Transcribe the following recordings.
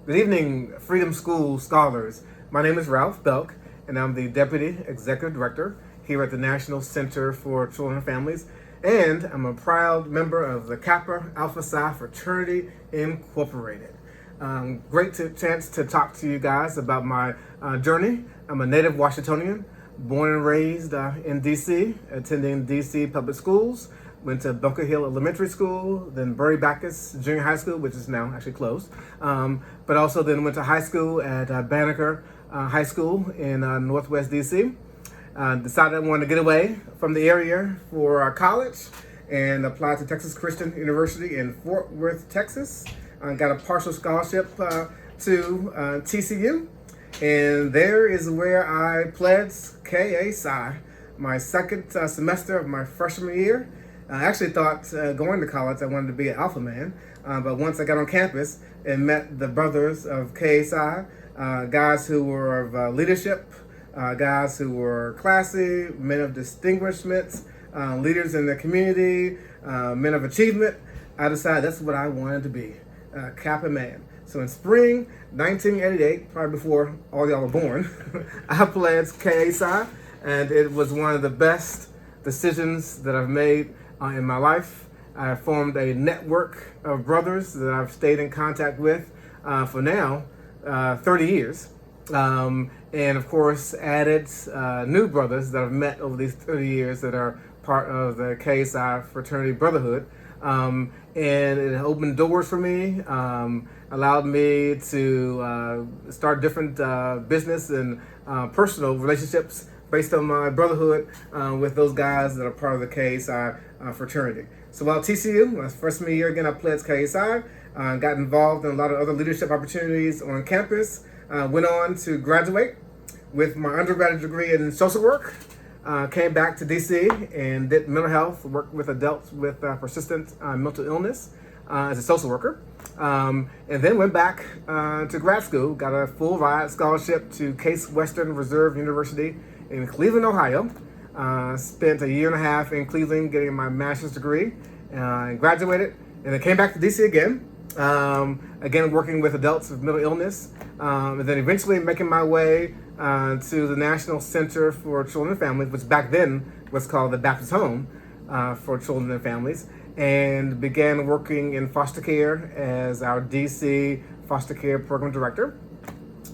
Good evening, Freedom School scholars. My name is Ralph Belk, and I'm the Deputy Executive Director here at the National Center for Children and Families, and I'm a proud member of the Kappa Alpha Psi Fraternity Incorporated. Great chance to talk to you guys about my journey. I'm a native Washingtonian, born and raised in D.C., attending D.C. public schools. Went to Bunker Hill Elementary School, then Bury Backus Junior High School, which is now actually closed. But also then went to high school at Banneker High School in Northwest DC. Decided I wanted to get away from the area for college and applied to Texas Christian University in Fort Worth, Texas. Got a partial scholarship to TCU. And there is where I pledged KA Psi my second semester of my freshman year. I actually thought going to college I wanted to be an alpha man, but once I got on campus and met the brothers of KA Psi, guys who were of leadership, guys who were classy, men of distinguishment, leaders in the community, men of achievement, I decided that's what I wanted to be, Kappa man. So in spring 1988, probably before all y'all were born, I pledged KA Psi, and it was one of the best decisions that I've made in my life. I formed a network of brothers that I've stayed in contact with for now 30 years. And of course added new brothers that I've met over these 30 years that are part of the KA Psi fraternity brotherhood. And it opened doors for me, allowed me to start different business and personal relationships based on my brotherhood with those guys that are part of the KA Psi fraternity. So while TCU, my freshman year again, I pledged KA Psi, got involved in a lot of other leadership opportunities on campus, went on to graduate with my undergraduate degree in social work, came back to DC and did mental health, worked with adults with persistent mental illness as a social worker, and then went back to grad school, got a full ride scholarship to Case Western Reserve University in Cleveland, Ohio. Spent a year and a half in Cleveland getting my master's degree, and graduated, and then came back to DC again, again working with adults with mental illness, and then eventually making my way to the National Center for Children and Families, which back then was called the Baptist Home for Children and Families, and began working in foster care as our DC foster care program director.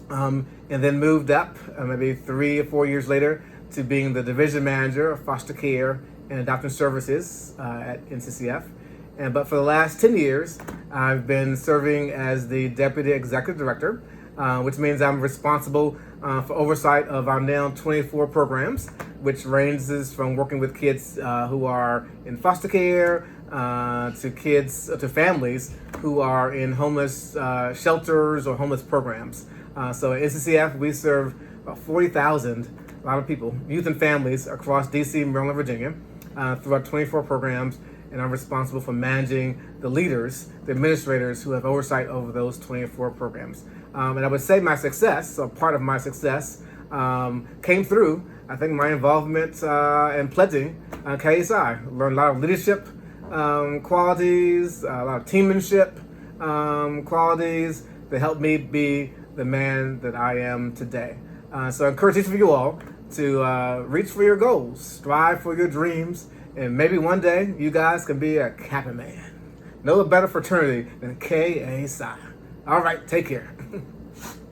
And then moved up maybe 3 or 4 years later to being the division manager of foster care and adoption services at NCCF. But for the last 10 years, I've been serving as the deputy executive director, which means I'm responsible for oversight of our now 24 programs, which ranges from working with kids who are in foster care to families who are in homeless shelters or homeless programs. So at NCCF, we serve about 40,000, a lot of people, youth and families across DC, Maryland, Virginia, through our 24 programs, and I'm responsible for managing the leaders, the administrators who have oversight over those 24 programs. And I would say my success, or part of my success, came through, I think, my involvement in pledging KA Psi. Learned a lot of leadership qualities, a lot of teammanship qualities that helped me be the man that I am today. So I encourage each of you all to reach for your goals, strive for your dreams, and maybe one day you guys can be a Kappa man. No better fraternity than KA Psi. All right, take care.